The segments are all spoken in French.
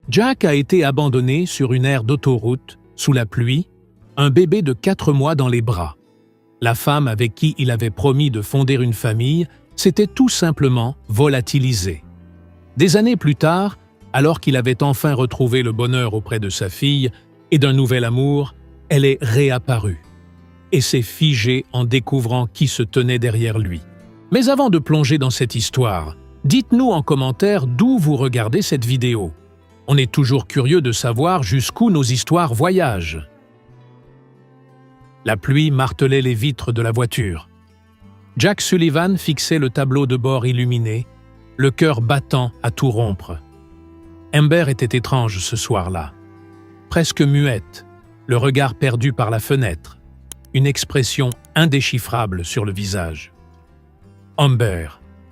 Jack a été abandonné sur une aire d'autoroute, sous la pluie, un bébé de 4 mois dans les bras. La femme avec qui il avait promis de fonder une famille s'était tout simplement volatilisée. Des années plus tard, alors qu'il avait enfin retrouvé le bonheur auprès de sa fille et d'un nouvel amour, elle est réapparue et s'est figée en découvrant qui se tenait derrière lui. Mais avant de plonger dans cette histoire, dites-nous en commentaire d'où vous regardez cette vidéo. On est toujours curieux de savoir jusqu'où nos histoires voyagent. La pluie martelait les vitres de la voiture. Jack Sullivan fixait le tableau de bord illuminé, le cœur battant à tout rompre. Amber était étrange ce soir-là. Presque muette, le regard perdu par la fenêtre, une expression indéchiffrable sur le visage. « Amber,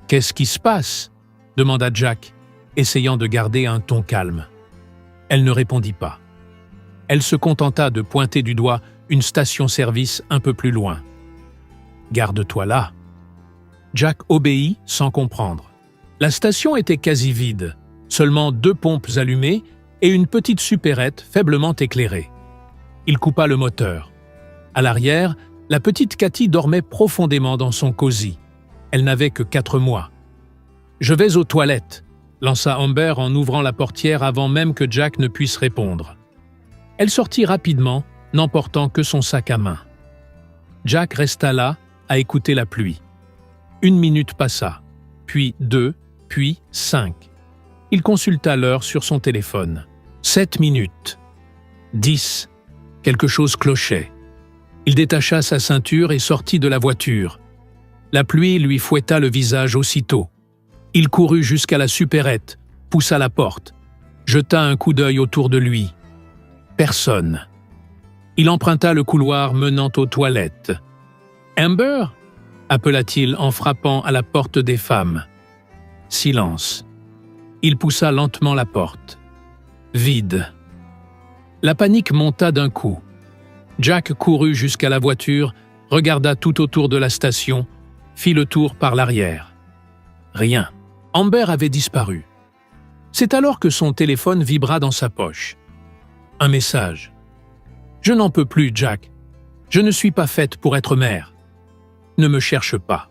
qu'est-ce qui se passe ?» demanda Jack, essayant de garder un ton calme. Elle ne répondit pas. Elle se contenta de pointer du doigt une station-service un peu plus loin. « Garde-toi là !» Jack obéit sans comprendre. La station était quasi vide, seulement 2 pompes allumées et une petite supérette faiblement éclairée. Il coupa le moteur. À l'arrière, la petite Cathy dormait profondément dans son cosy. Elle n'avait que 4 mois. « Je vais aux toilettes », lança Amber en ouvrant la portière avant même que Jack ne puisse répondre. Elle sortit rapidement, n'emportant que son sac à main. Jack resta là, à écouter la pluie. 1 minute passa, puis 2, puis 5. Il consulta l'heure sur son téléphone. 7 minutes. 10. Quelque chose clochait. Il détacha sa ceinture et sortit de la voiture. La pluie lui fouetta le visage aussitôt. Il courut jusqu'à la supérette, poussa la porte, jeta un coup d'œil autour de lui. Personne. Il emprunta le couloir menant aux toilettes. « Amber ?» appela-t-il en frappant à la porte des femmes. Silence. Il poussa lentement la porte. Vide. La panique monta d'un coup. Jack courut jusqu'à la voiture, regarda tout autour de la station, fit le tour par l'arrière. Rien. Amber avait disparu. C'est alors que son téléphone vibra dans sa poche. Un message. « Je n'en peux plus, Jack. Je ne suis pas faite pour être mère. Ne me cherche pas. »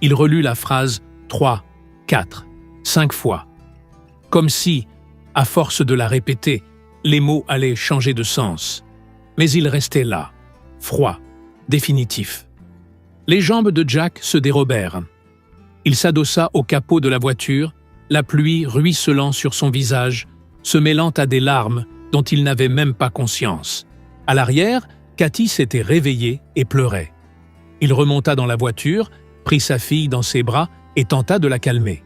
Il relut la phrase 3, 4, 5 fois. Comme si, à force de la répéter, les mots allaient changer de sens. Mais il restait là, froid, définitif. Les jambes de Jack se dérobèrent. Il s'adossa au capot de la voiture, la pluie ruisselant sur son visage, se mêlant à des larmes dont il n'avait même pas conscience. À l'arrière, Cathy s'était réveillée et pleurait. Il remonta dans la voiture, prit sa fille dans ses bras et tenta de la calmer.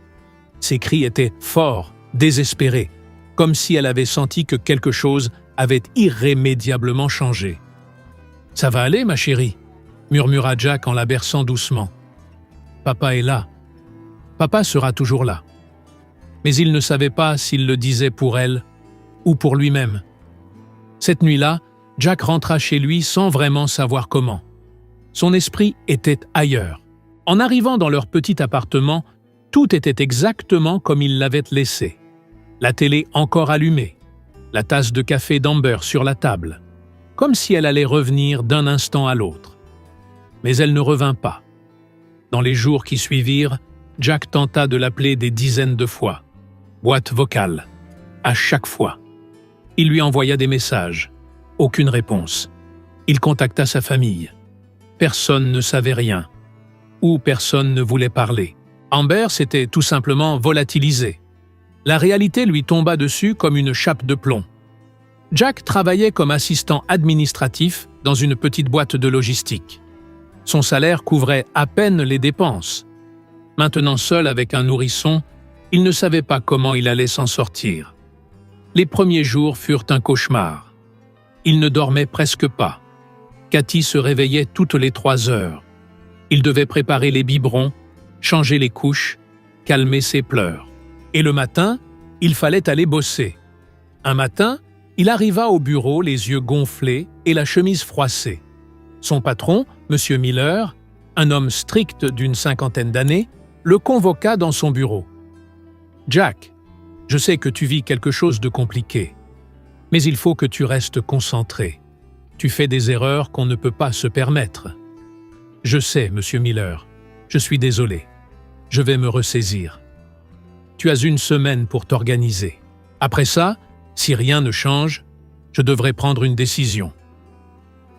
Ses cris étaient forts, désespérés, comme si elle avait senti que quelque chose avait irrémédiablement changé. « Ça va aller, ma chérie ?» murmura Jack en la berçant doucement. « Papa est là. Papa sera toujours là. » Mais il ne savait pas s'il le disait pour elle ou pour lui-même. Cette nuit-là, Jack rentra chez lui sans vraiment savoir comment. Son esprit était ailleurs. En arrivant dans leur petit appartement, tout était exactement comme il l'avait laissé. La télé encore allumée, la tasse de café d'Amber sur la table, comme si elle allait revenir d'un instant à l'autre. Mais elle ne revint pas. Dans les jours qui suivirent, Jack tenta de l'appeler des dizaines de fois. Boîte vocale. À chaque fois. Il lui envoya des messages. Aucune réponse. Il contacta sa famille. Personne ne savait rien. Ou personne ne voulait parler. Amber s'était tout simplement volatilisée. La réalité lui tomba dessus comme une chape de plomb. Jack travaillait comme assistant administratif dans une petite boîte de logistique. Son salaire couvrait à peine les dépenses. Maintenant seul avec un nourrisson, il ne savait pas comment il allait s'en sortir. Les premiers jours furent un cauchemar. Il ne dormait presque pas. Cathy se réveillait toutes les 3 heures. Il devait préparer les biberons, changer les couches, calmer ses pleurs. Et le matin, il fallait aller bosser. Un matin, il arriva au bureau les yeux gonflés et la chemise froissée. Son patron, M. Miller, un homme strict d'une 50aine d'années, le convoqua dans son bureau. « Jack, Je sais que tu vis quelque chose de compliqué, mais il faut que tu restes concentré. Tu fais des erreurs qu'on ne peut pas se permettre. Je sais, Monsieur Miller, je suis désolé. Je vais me ressaisir. Tu as une semaine pour t'organiser. Après ça, si rien ne change, je devrais prendre une décision.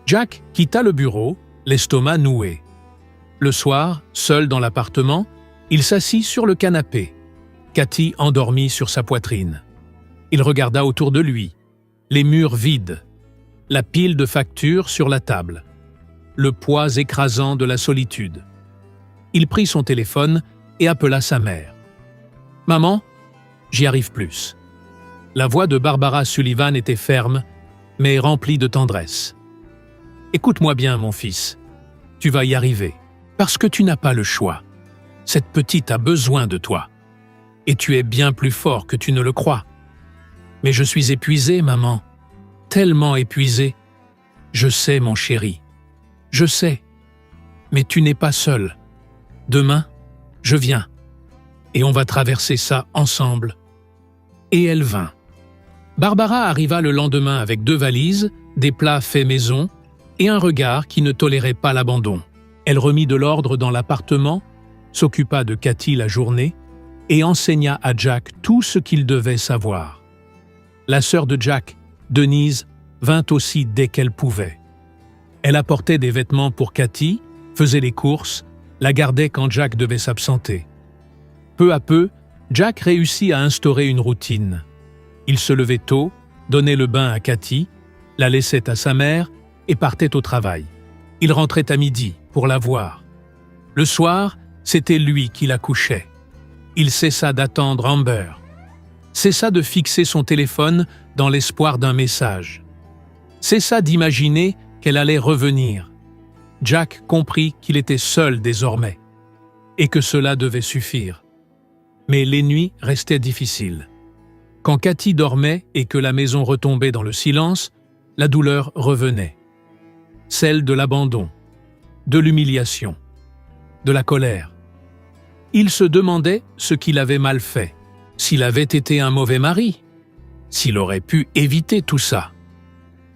Jack quitta le bureau, l'estomac noué. Le soir, seul dans l'appartement, il s'assit sur le canapé, Cathy endormie sur sa poitrine. Il regarda autour de lui, les murs vides, la pile de factures sur la table, le poids écrasant de la solitude. Il prit son téléphone et appela sa mère. « Maman, j'y arrive plus. » La voix de Barbara Sullivan était ferme, mais remplie de tendresse. « Écoute-moi bien, mon fils. Tu vas y arriver, parce que tu n'as pas le choix. Cette petite a besoin de toi. Et tu es bien plus fort que tu ne le crois. Mais je suis épuisé, maman. Tellement épuisé. Je sais, mon chéri. Je sais. Mais tu n'es pas seul. Demain, je viens. Et on va traverser ça ensemble. » Et elle vint. Barbara arriva le lendemain avec 2 valises, des plats faits maison et un regard qui ne tolérait pas l'abandon. Elle remit de l'ordre dans l'appartement, s'occupa de Cathy la journée et enseigna à Jack tout ce qu'il devait savoir. La sœur de Jack, Denise, vint aussi dès qu'elle pouvait. Elle apportait des vêtements pour Cathy, faisait les courses, la gardait quand Jack devait s'absenter. Peu à peu, Jack réussit à instaurer une routine. Il se levait tôt, donnait le bain à Cathy, la laissait à sa mère et partait au travail. Il rentrait à midi pour la voir. Le soir, c'était lui qui la couchait. Il cessa d'attendre Amber. Cessa de fixer son téléphone dans l'espoir d'un message. Cessa d'imaginer qu'elle allait revenir. Jack comprit qu'il était seul désormais et que cela devait suffire. Mais les nuits restaient difficiles. Quand Cathy dormait et que la maison retombait dans le silence, la douleur revenait. Celle de l'abandon, de l'humiliation, de la colère. Il se demandait ce qu'il avait mal fait, s'il avait été un mauvais mari, s'il aurait pu éviter tout ça.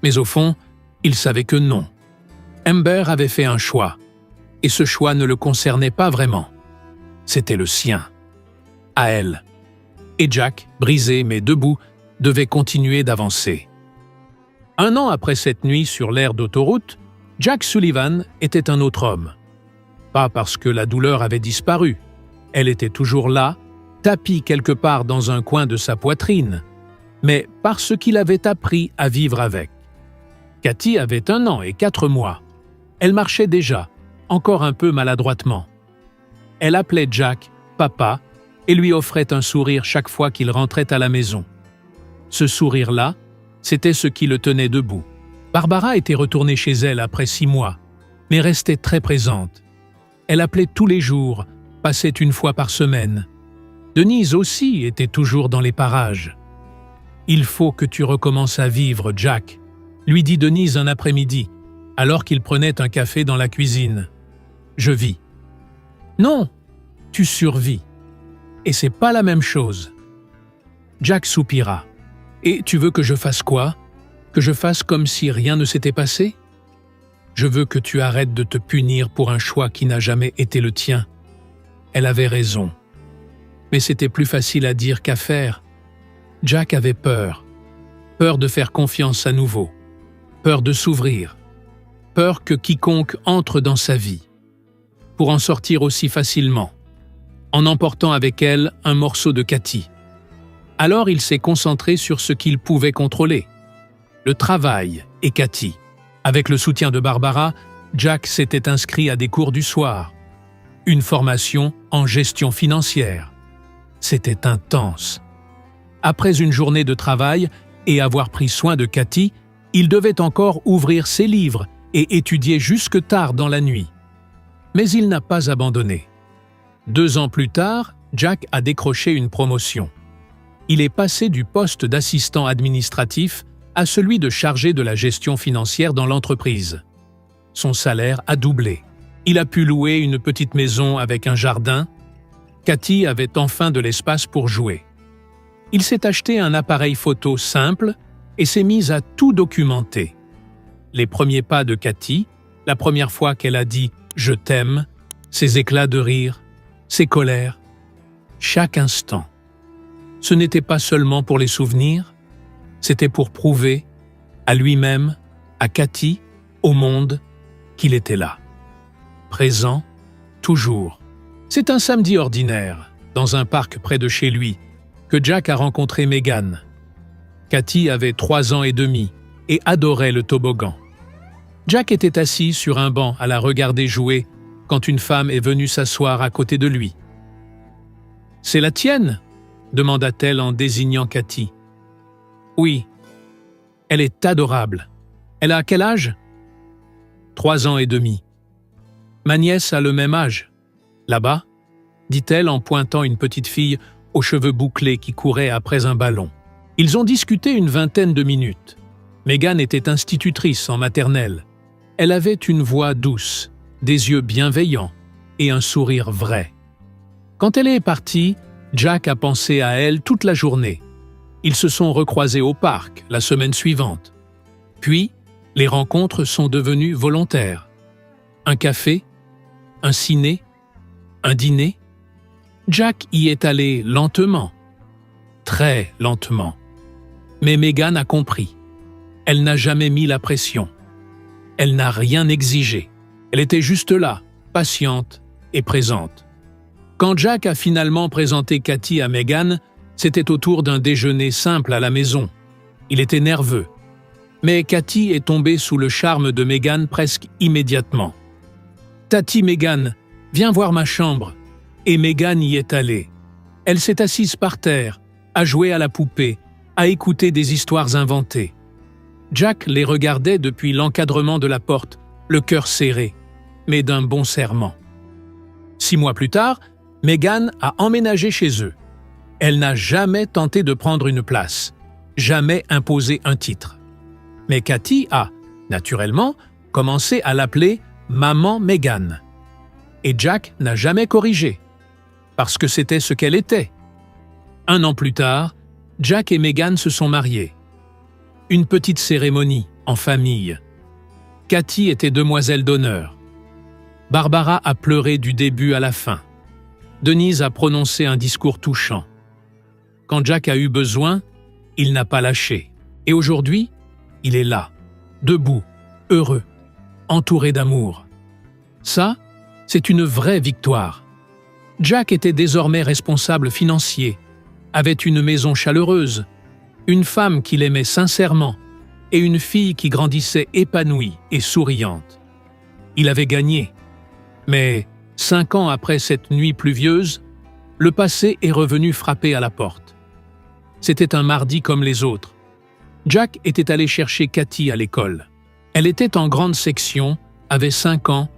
Mais au fond, il savait que non. Amber avait fait un choix, et ce choix ne le concernait pas vraiment. C'était le sien, à elle. Et Jack, brisé mais debout, devait continuer d'avancer. 1 an après cette nuit sur l'aire d'autoroute, Jack Sullivan était un autre homme. Pas parce que la douleur avait disparu. Elle était toujours là, tapie quelque part dans un coin de sa poitrine, mais parce qu'il avait appris à vivre avec. Cathy avait 1 an et 4 mois. Elle marchait déjà, encore un peu maladroitement. Elle appelait Jack « papa » et lui offrait un sourire chaque fois qu'il rentrait à la maison. Ce sourire-là, c'était ce qui le tenait debout. Barbara était retournée chez elle après 6 mois, mais restait très présente. Elle appelait tous les jours, passait 1 fois par semaine. Denise aussi était toujours dans les parages. « Il faut que tu recommences à vivre, Jack », lui dit Denise un après-midi, alors qu'il prenait un café dans la cuisine. « Je vis. »« Non, tu survis. Et c'est pas la même chose. » Jack soupira. « Et tu veux que je fasse quoi? Que je fasse comme si rien ne s'était passé? Je veux que tu arrêtes de te punir pour un choix qui n'a jamais été le tien. » Elle avait raison. Mais c'était plus facile à dire qu'à faire. Jack avait peur. Peur de faire confiance à nouveau. Peur de s'ouvrir. Peur que quiconque entre dans sa vie. Pour en sortir aussi facilement. En emportant avec elle un morceau de Cathy. Alors il s'est concentré sur ce qu'il pouvait contrôler. Le travail et Cathy. Avec le soutien de Barbara, Jack s'était inscrit à des cours du soir. Une formation en gestion financière. C'était intense. Après une journée de travail et avoir pris soin de Cathy, il devait encore ouvrir ses livres et étudier jusque tard dans la nuit. Mais il n'a pas abandonné. 2 ans plus tard, Jack a décroché une promotion. Il est passé du poste d'assistant administratif à celui de chargé de la gestion financière dans l'entreprise. Son salaire a doublé. Il a pu louer une petite maison avec un jardin. Cathy avait enfin de l'espace pour jouer. Il s'est acheté un appareil photo simple et s'est mis à tout documenter. Les premiers pas de Cathy, la première fois qu'elle a dit « je t'aime », ses éclats de rire, ses colères, chaque instant. Ce n'était pas seulement pour les souvenirs, c'était pour prouver, à lui-même, à Cathy, au monde, qu'il était là. Présent, toujours. C'est un samedi ordinaire, dans un parc près de chez lui, que Jack a rencontré Megan. Cathy avait 3 ans et demi et adorait le toboggan. Jack était assis sur un banc à la regarder jouer quand une femme est venue s'asseoir à côté de lui. « C'est la tienne ?» demanda-t-elle en désignant Cathy. « Oui. Elle est adorable. Elle a quel âge ?»« 3 ans et demi. »« Ma nièce a le même âge. Là-bas ?» dit-elle en pointant une petite fille aux cheveux bouclés qui courait après un ballon. Ils ont discuté une vingtaine de minutes. Megan était institutrice en maternelle. Elle avait une voix douce, des yeux bienveillants et un sourire vrai. Quand elle est partie, Jack a pensé à elle toute la journée. Ils se sont recroisés au parc la semaine suivante. Puis, les rencontres sont devenues volontaires. Un café, un ciné, un dîner. Jack y est allé lentement, très lentement. Mais Megan a compris. Elle n'a jamais mis la pression. Elle n'a rien exigé. Elle était juste là, patiente et présente. Quand Jack a finalement présenté Cathy à Megan, c'était autour d'un déjeuner simple à la maison. Il était nerveux. Mais Cathy est tombée sous le charme de Megan presque immédiatement. « Tati Megan, viens voir ma chambre. » Et Megan y est allée. Elle s'est assise par terre, à jouer à la poupée, à écouter des histoires inventées. Jack les regardait depuis l'encadrement de la porte, le cœur serré, mais d'un bon serment. 6 mois plus tard, Megan a emménagé chez eux. Elle n'a jamais tenté de prendre une place, jamais imposé un titre. Mais Cathy a, naturellement, commencé à l'appeler « Maman Megan ». Et Jack n'a jamais corrigé, parce que c'était ce qu'elle était. 1 an plus tard, Jack et Megan se sont mariés. Une petite cérémonie, en famille. Cathy était demoiselle d'honneur. Barbara a pleuré du début à la fin. Denise a prononcé un discours touchant. Quand Jack a eu besoin, il n'a pas lâché. Et aujourd'hui, il est là, debout, heureux, entouré d'amour. Ça, c'est une vraie victoire. Jack était désormais responsable financier, avait une maison chaleureuse, une femme qu'il aimait sincèrement et une fille qui grandissait épanouie et souriante. Il avait gagné. Mais 5 ans après cette nuit pluvieuse, le passé est revenu frapper à la porte. C'était un mardi comme les autres. Jack était allé chercher Cathy à l'école. Elle était en grande section, avait 5 ans,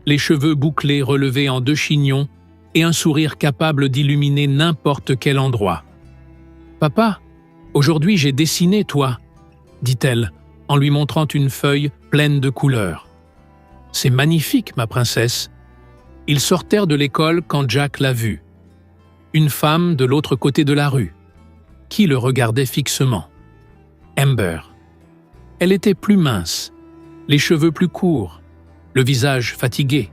les cheveux bouclés relevés en 2 chignons et un sourire capable d'illuminer n'importe quel endroit. « Papa, aujourd'hui j'ai dessiné toi », dit-elle, en lui montrant une feuille pleine de couleurs. « C'est magnifique, ma princesse. » Ils sortèrent de l'école quand Jack l'a vue. Une femme de l'autre côté de la rue, qui le regardait fixement. Amber. Elle était plus mince, les cheveux plus courts, le visage fatigué.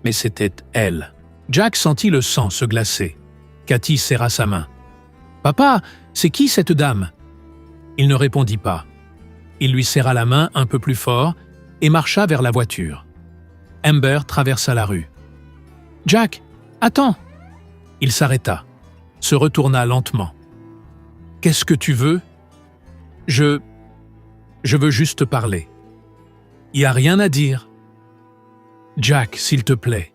Mais c'était elle. Jack sentit le sang se glacer. Cathy serra sa main. « Papa, c'est qui cette dame ?» Il ne répondit pas. Il lui serra la main un peu plus fort et marcha vers la voiture. Amber traversa la rue. « Jack, attends !» Il s'arrêta, se retourna lentement. « Qu'est-ce que tu veux ?»« Je veux juste parler. »« Y a rien à dire. »« Jack, s'il te plaît.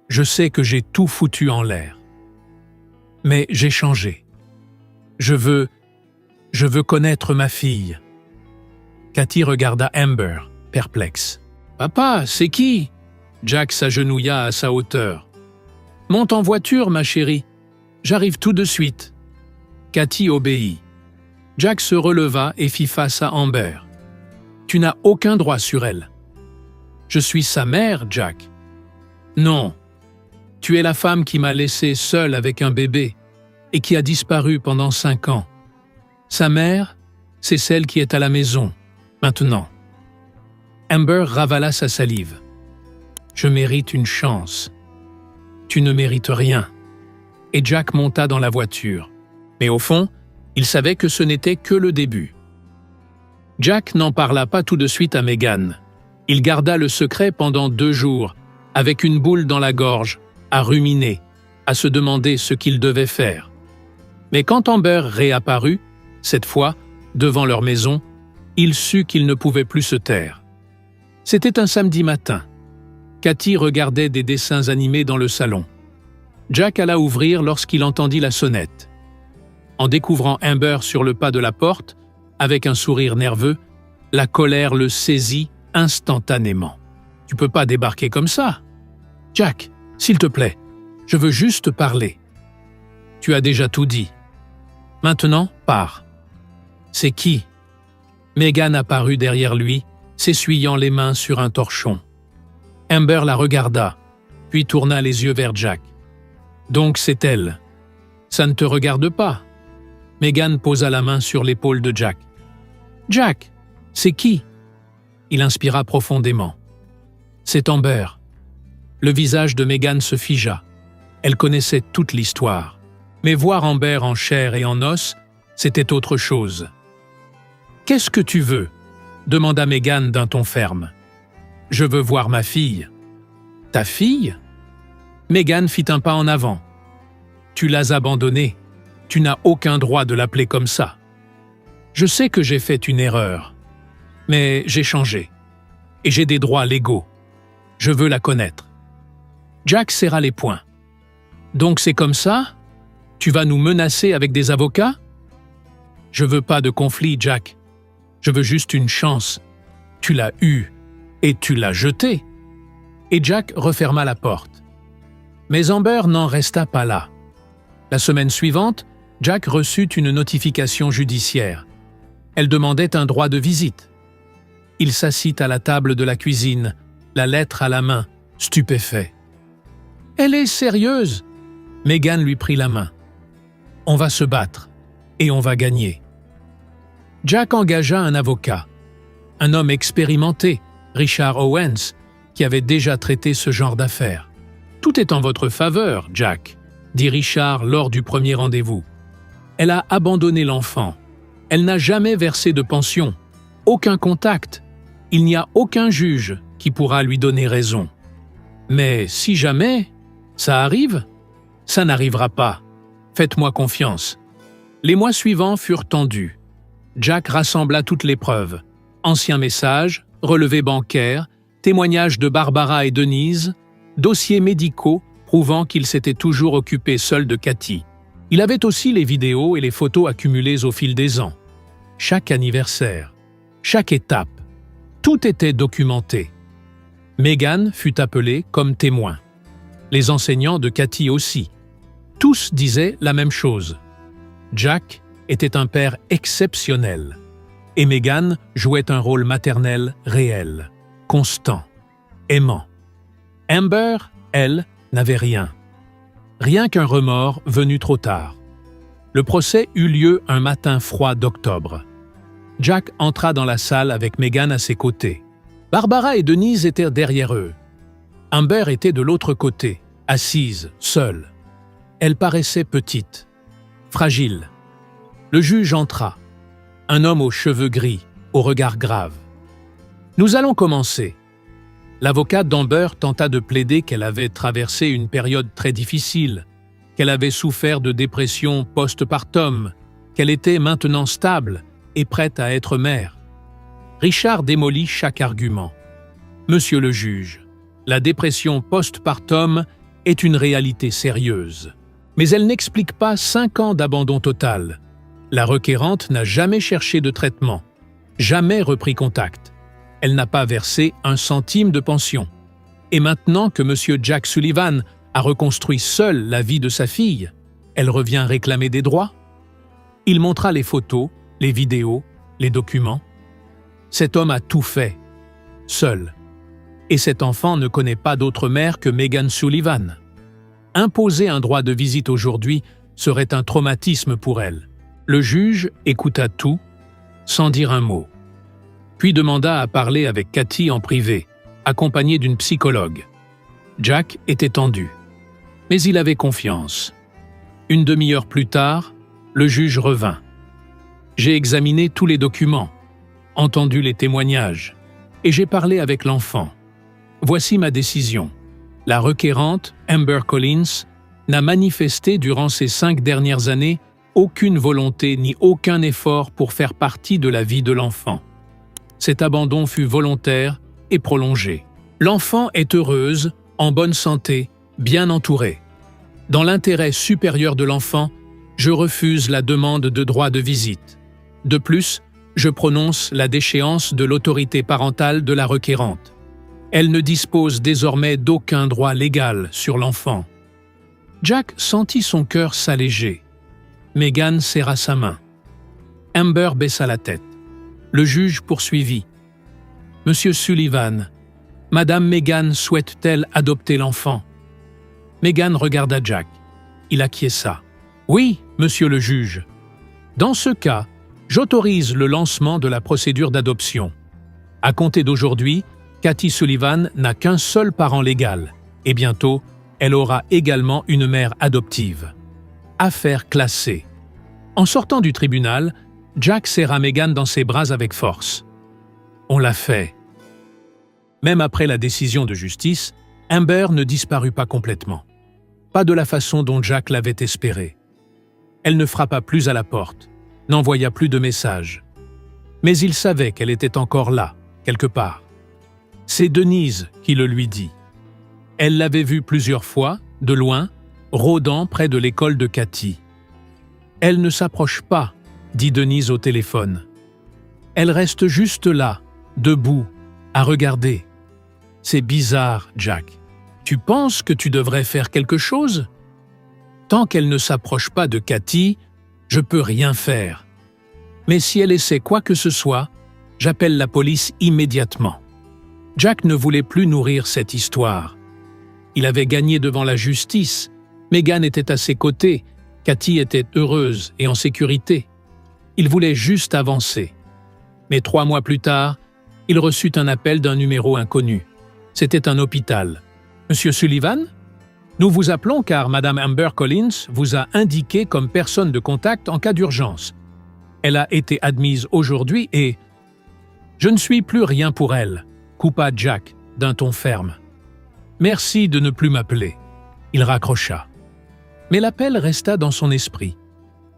Je sais que j'ai tout foutu en l'air. Mais j'ai changé. Je veux connaître ma fille. » Cathy regarda Amber, perplexe. « Papa, c'est qui ?» Jack s'agenouilla à sa hauteur. « Monte en voiture, ma chérie. J'arrive tout de suite. » Cathy obéit. Jack se releva et fit face à Amber. « Tu n'as aucun droit sur elle. »« Je suis sa mère, Jack. »« Non. Tu es la femme qui m'a laissé seule avec un bébé. et qui a disparu pendant 5 ans. Sa mère, c'est celle qui est à la maison, maintenant. Amber ravala sa salive. « Je mérite une chance. Tu ne mérites rien. » Et Jack monta dans la voiture. Mais au fond, il savait que ce n'était que le début. Jack n'en parla pas tout de suite à Megan. Il garda le secret pendant 2 jours, avec une boule dans la gorge, à ruminer, à se demander ce qu'il devait faire. Mais quand Amber réapparut, cette fois, devant leur maison, il sut qu'il ne pouvait plus se taire. C'était un samedi matin. Cathy regardait des dessins animés dans le salon. Jack alla ouvrir lorsqu'il entendit la sonnette. En découvrant Amber sur le pas de la porte, avec un sourire nerveux, la colère le saisit instantanément. « Tu peux pas débarquer comme ça. Jack, s'il te plaît, je veux juste parler. Tu as déjà tout dit. Maintenant, pars. » « C'est qui ?» Megan apparut derrière lui, s'essuyant les mains sur un torchon. Amber la regarda, puis tourna les yeux vers Jack. « Donc c'est elle. Ça ne te regarde pas. » Megan posa la main sur l'épaule de Jack. « Jack, c'est qui ?» Il inspira profondément. « C'est Amber. » Le visage de Megan se figea. Elle connaissait toute l'histoire. Mais voir Amber en chair et en os, c'était autre chose. « Qu'est-ce que tu veux ?» demanda Megan d'un ton ferme. « Je veux voir ma fille. »« Ta fille ?» Megan fit un pas en avant. « Tu l'as abandonnée. Tu n'as aucun droit de l'appeler comme ça. Je sais que j'ai fait une erreur, mais j'ai changé. Et j'ai des droits légaux. Je veux la connaître. » Jack serra les poings. « Donc c'est comme ça ? Tu vas nous menacer avec des avocats ? » « Je veux pas de conflit, Jack. Je veux juste une chance. Tu l'as eue et tu l'as jetée. » Et Jack referma la porte. Mais Amber n'en resta pas là. La semaine suivante, Jack reçut une notification judiciaire. Elle demandait un droit de visite. Il s'assit à la table de la cuisine, la lettre à la main, stupéfait. « Elle est sérieuse ?» Megan lui prit la main. « On va se battre et on va gagner. » Jack engagea un avocat, un homme expérimenté, Richard Owens, qui avait déjà traité ce genre d'affaires. « Tout est en votre faveur, Jack », dit Richard lors du premier rendez-vous. « Elle a abandonné l'enfant. Elle n'a jamais versé de pension. Aucun contact. Il n'y a aucun juge qui pourra lui donner raison. Mais si jamais ça arrive, ça n'arrivera pas. Faites-moi confiance. » Les mois suivants furent tendus. Jack rassembla toutes les preuves. Anciens messages, relevés bancaires, témoignages de Barbara et Denise, dossiers médicaux prouvant qu'il s'était toujours occupé seul de Cathy. Il avait aussi les vidéos et les photos accumulées au fil des ans. Chaque anniversaire, chaque étape, tout était documenté. Megan fut appelée comme témoin. Les enseignants de Cathy aussi. Tous disaient la même chose. Jack était un père exceptionnel, et Megan jouait un rôle maternel réel, constant, aimant. Amber, elle, n'avait rien. Rien qu'un remords venu trop tard. Le procès eut lieu un matin froid d'octobre. Jack entra dans la salle avec Megan à ses côtés. Barbara et Denise étaient derrière eux. Amber était de l'autre côté, assise, seule. Elle paraissait petite, fragile. Le juge entra, un homme aux cheveux gris, au regard grave. « Nous allons commencer. » L'avocate d'Amber tenta de plaider qu'elle avait traversé une période très difficile, qu'elle avait souffert de dépression post-partum, qu'elle était maintenant stable et prête à être mère. Richard démolit chaque argument. « Monsieur le juge, la dépression post-partum est une réalité sérieuse. Mais elle n'explique pas 5 ans d'abandon total. La requérante n'a jamais cherché de traitement, jamais repris contact. Elle n'a pas versé 1 centime de pension. Et maintenant que M. Jack Sullivan a reconstruit seul la vie de sa fille, elle revient réclamer des droits? Il montra les photos, les vidéos, les documents. Cet homme a tout fait, seul. Et cet enfant ne connaît pas d'autre mère que Megan Sullivan. Imposer un droit de visite aujourd'hui serait un traumatisme pour elle. Le juge écouta tout, sans dire un mot. Puis demanda à parler avec Cathy en privé, accompagné d'une psychologue. Jack était tendu, mais il avait confiance. Une demi-heure plus tard, le juge revint. J'ai examiné tous les documents, entendu les témoignages, et j'ai parlé avec l'enfant. Voici ma décision. La requérante, Amber Collins, n'a manifesté durant ces 5 dernières années aucune volonté ni aucun effort pour faire partie de la vie de l'enfant. Cet abandon fut volontaire et prolongé. L'enfant est heureuse, en bonne santé, bien entourée. Dans l'intérêt supérieur de l'enfant, je refuse la demande de droit de visite. De plus, je prononce la déchéance de l'autorité parentale de la requérante. Elle ne dispose désormais d'aucun droit légal sur l'enfant. Jack sentit son cœur s'alléger. Megan serra sa main. Amber baissa la tête. Le juge poursuivit. « Monsieur Sullivan, Madame Megan souhaite-t-elle adopter l'enfant ?» Megan regarda Jack. Il acquiesça. « Oui, monsieur le juge. Dans ce cas, j'autorise le lancement de la procédure d'adoption. À compter d'aujourd'hui, Cathy Sullivan n'a qu'un seul parent légal, et bientôt, elle aura également une mère adoptive. » Affaire classée. En sortant du tribunal, Jack serra Megan dans ses bras avec force. On l'a fait. Même après la décision de justice, Amber ne disparut pas complètement. Pas de la façon dont Jack l'avait espéré. Elle ne frappa plus à la porte, n'envoya plus de messages. Mais il savait qu'elle était encore là, quelque part. C'est Denise qui le lui dit. Elle l'avait vue plusieurs fois, de loin, rôdant près de l'école de Cathy. « Elle ne s'approche pas », dit Denise au téléphone. « Elle reste juste là, debout, à regarder. C'est bizarre, Jack. Tu penses que tu devrais faire quelque chose ? Tant qu'elle ne s'approche pas de Cathy, je peux rien faire. Mais si elle essaie quoi que ce soit, j'appelle la police immédiatement. » Jack ne voulait plus nourrir cette histoire. Il avait gagné devant la justice. Megan était à ses côtés. Cathy était heureuse et en sécurité. Il voulait juste avancer. Mais 3 mois plus tard, il reçut un appel d'un numéro inconnu. C'était un hôpital. « Monsieur Sullivan ? Nous vous appelons car Madame Amber Collins vous a indiqué comme personne de contact en cas d'urgence. Elle a été admise aujourd'hui et... »« Je ne suis plus rien pour elle », coupa Jack d'un ton ferme. « Merci de ne plus m'appeler. » Il raccrocha. Mais l'appel resta dans son esprit.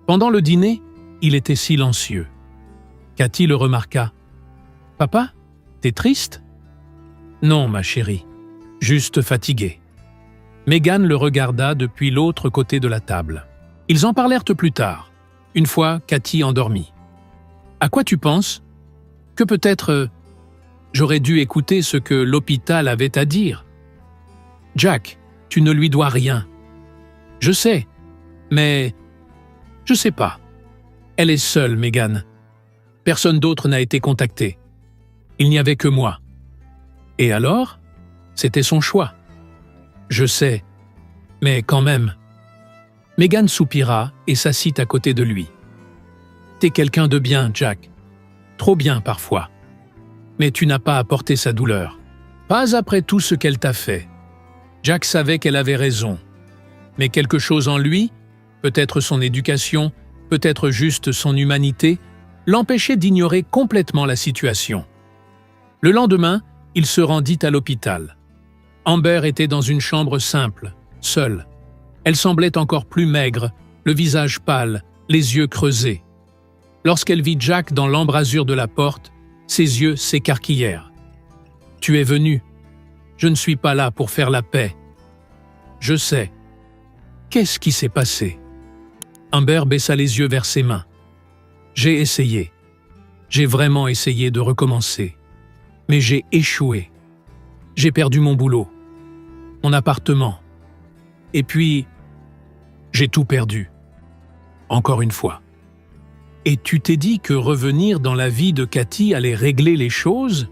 Pendant le dîner, il était silencieux. Cathy le remarqua. « Papa, t'es triste ?»« Non, ma chérie, juste fatigué. » Megan le regarda depuis l'autre côté de la table. Ils en parlèrent plus tard, une fois Cathy endormie. « À quoi tu penses ? Que peut-être j'aurais dû écouter ce que l'hôpital avait à dire. »« Jack, tu ne lui dois rien. » « Je sais, mais je sais pas. Elle est seule, Megan. Personne d'autre n'a été contacté. Il n'y avait que moi. Et alors ? C'était son choix. Je sais, mais quand même. » Megan soupira et s'assit à côté de lui. « T'es quelqu'un de bien, Jack. Trop bien parfois. Mais tu n'as pas apporté sa douleur. Pas après tout ce qu'elle t'a fait. » Jack savait qu'elle avait raison. Mais quelque chose en lui, peut-être son éducation, peut-être juste son humanité, l'empêchait d'ignorer complètement la situation. Le lendemain, il se rendit à l'hôpital. Amber était dans une chambre simple, seule. Elle semblait encore plus maigre, le visage pâle, les yeux creusés. Lorsqu'elle vit Jack dans l'embrasure de la porte, ses yeux s'écarquillèrent. « Tu es venu. Je ne suis pas là pour faire la paix. Je sais. Qu'est-ce qui s'est passé ?» Amber baissa les yeux vers ses mains. « J'ai essayé. J'ai vraiment essayé de recommencer. Mais j'ai échoué. J'ai perdu mon boulot, mon appartement. Et puis, j'ai tout perdu. Encore une fois. Et tu t'es dit que revenir dans la vie de Cathy allait régler les choses ?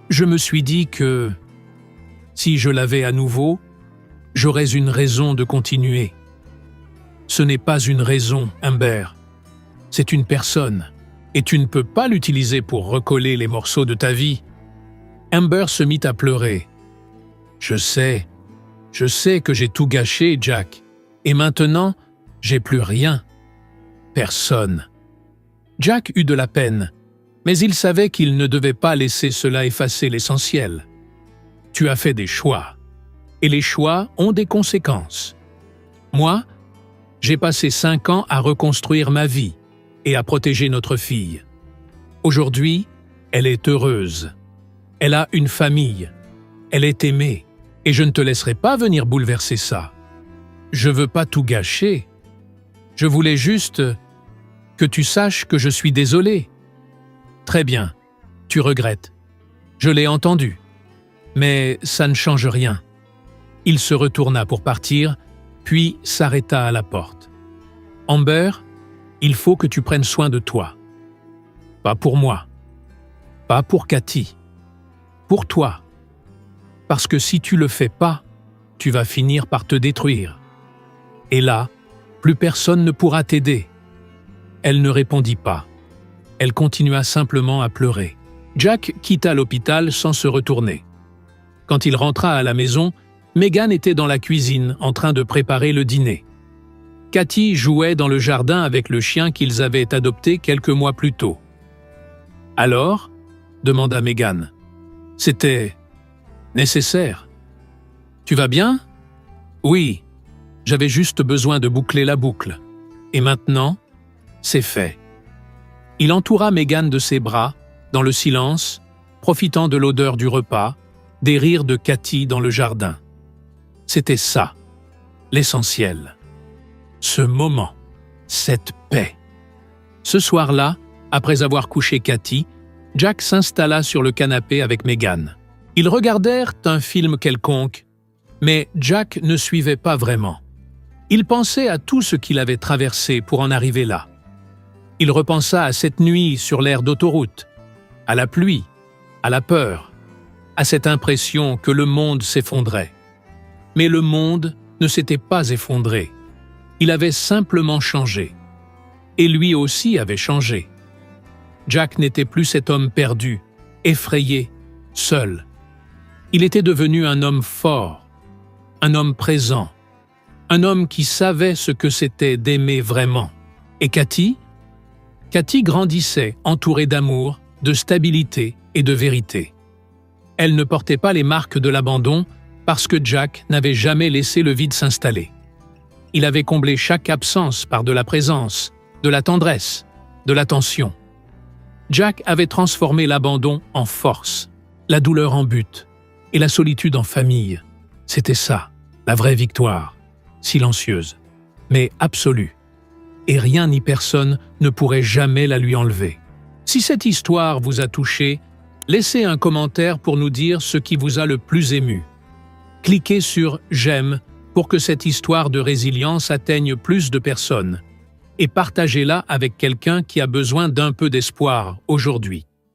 Je me suis dit que, si je l'avais à nouveau, j'aurais une raison de continuer. Ce n'est pas une raison, Amber. C'est une personne. Et tu ne peux pas l'utiliser pour recoller les morceaux de ta vie. Amber se mit à pleurer. Je sais que j'ai tout gâché, Jack. Et maintenant, j'ai plus rien. Personne. Jack eut de la peine, mais il savait qu'il ne devait pas laisser cela effacer l'essentiel. Tu as fait des choix. Et les choix ont des conséquences. Moi, j'ai passé 5 ans à reconstruire ma vie et à protéger notre fille. Aujourd'hui, elle est heureuse. Elle a une famille. Elle est aimée. Et je ne te laisserai pas venir bouleverser ça. Je veux pas tout gâcher. Je voulais juste que tu saches que je suis désolé. Très bien, tu regrettes. Je l'ai entendu. Mais ça ne change rien. Il se retourna pour partir, puis s'arrêta à la porte. Amber, il faut que tu prennes soin de toi. Pas pour moi. Pas pour Cathy. Pour toi. Parce que si tu le fais pas, tu vas finir par te détruire. Et là, plus personne ne pourra t'aider. Elle ne répondit pas. Elle continua simplement à pleurer. Jack quitta l'hôpital sans se retourner. Quand il rentra à la maison, Megan était dans la cuisine en train de préparer le dîner. Cathy jouait dans le jardin avec le chien qu'ils avaient adopté quelques mois plus tôt. « Alors ?» demanda Megan. « C'était nécessaire. Tu vas bien ? » ?»« Oui, j'avais juste besoin de boucler la boucle. Et maintenant, c'est fait. » Il entoura Megan de ses bras, dans le silence, profitant de l'odeur du repas, des rires de Cathy dans le jardin. C'était ça, l'essentiel. Ce moment, cette paix. Ce soir-là, après avoir couché Cathy, Jack s'installa sur le canapé avec Megan. Ils regardèrent un film quelconque, mais Jack ne suivait pas vraiment. Il pensait à tout ce qu'il avait traversé pour en arriver là. Il repensa à cette nuit sur l'aire d'autoroute, à la pluie, à la peur, à cette impression que le monde s'effondrait. Mais le monde ne s'était pas effondré. Il avait simplement changé. Et lui aussi avait changé. Jack n'était plus cet homme perdu, effrayé, seul. Il était devenu un homme fort, un homme présent, un homme qui savait ce que c'était d'aimer vraiment. Et Cathy grandissait, entourée d'amour, de stabilité et de vérité. Elle ne portait pas les marques de l'abandon parce que Jack n'avait jamais laissé le vide s'installer. Il avait comblé chaque absence par de la présence, de la tendresse, de l'attention. Jack avait transformé l'abandon en force, la douleur en but et la solitude en famille. C'était ça, la vraie victoire, silencieuse, mais absolue. Et rien ni personne ne pourrait jamais la lui enlever. Si cette histoire vous a touché, laissez un commentaire pour nous dire ce qui vous a le plus ému. Cliquez sur « J'aime » pour que cette histoire de résilience atteigne plus de personnes et partagez-la avec quelqu'un qui a besoin d'un peu d'espoir aujourd'hui.